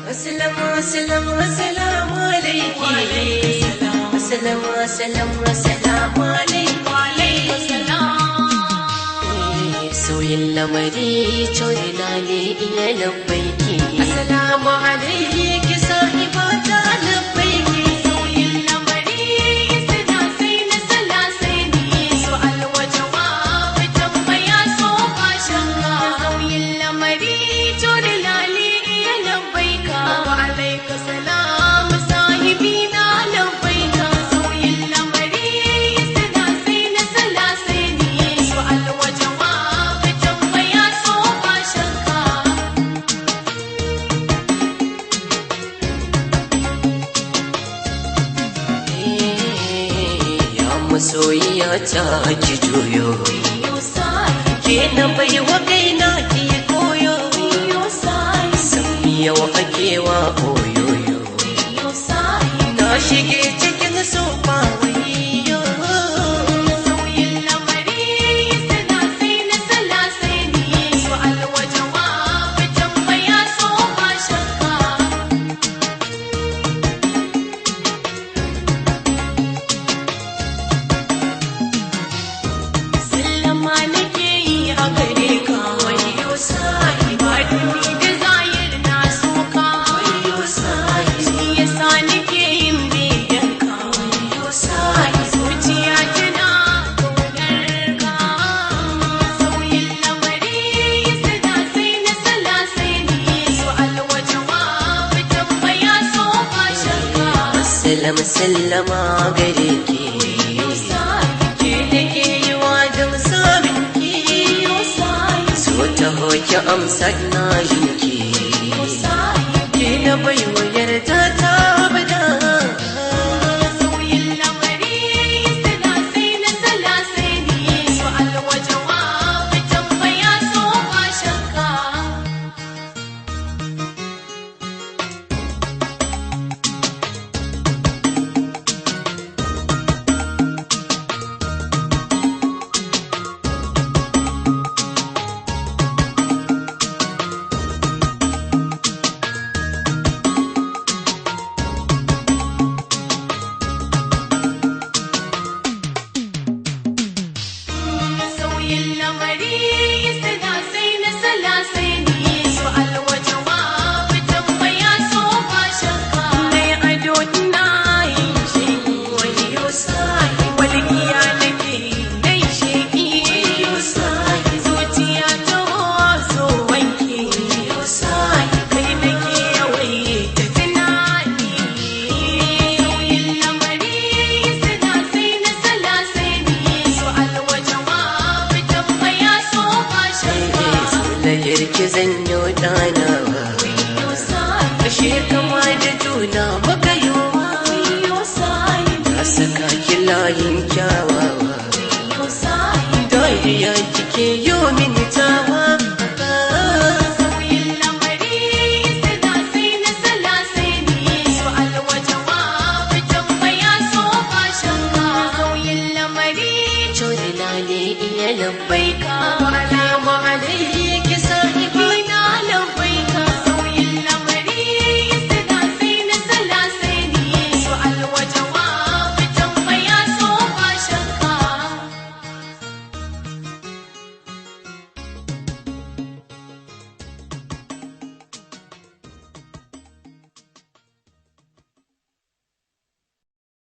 Assalamu alaikum. Assalamu alaikum. Sauyin lamari cori lale iya labbaiki. Assalamu alaikum sahibata labbaiki. Sauyin lamari suna sai na sala sai ni su alwajawa tambaya so ba shakka. Sauyin lamari cori lale iya labbaika. Wa alaika salam sahibina labbaika. Sauyin lamari suna sai na sala sai ni su alwajawa tambaya so ba shakka. Masoyiya ta ki juyo, ke na baiwa kaina ki koyo, sami yau akewa oyoyo, na shige cikin sofa wayo. Sauyin lamari suna sai na sala sai ni su alwajawa tambaya so ba shakka. Sallama nake yi a gare ka wayo sai ba dumi da zahir na soka wayo sai shi yasa nake yin begen ka wayo sai zuciya tana kaunar ka. Sauyin lamari suna sai na sala sai ni su alwajawa tambaya so ba shakka. Sallama gare ki, ke da ke yi wa don samun ki, so ta hoki amsa na yinki, ke na baiwa yarda ta bada. Sauyin lamari suna sai na sala sai ni su alwajawa tambaya so ba shakka. Sauyin lamari suna sai na sala sai ni su alwajawa tambaya so ba shakka. Mai ado ina yin sheki wayo sai walƙiya nake dai sheki wayo sai zuciya ta so wanke wayo sai kai nake yawaita tunani. Sauyin lamari suna sai na sala sai ni su alwajawa tambaya so ba shakka. Na girki zan yi ɗanawa, Wayo sai ashe kama da juna muka yi wa, wayo sai na saka ki layin kyawawa, wayo sai dariya kike yi mini tawa. sauyin lamari suna sai na sala sai ni su alwajawa tambaya so ba shakka. Sauyin lamari Cori lale iya labbaika. wa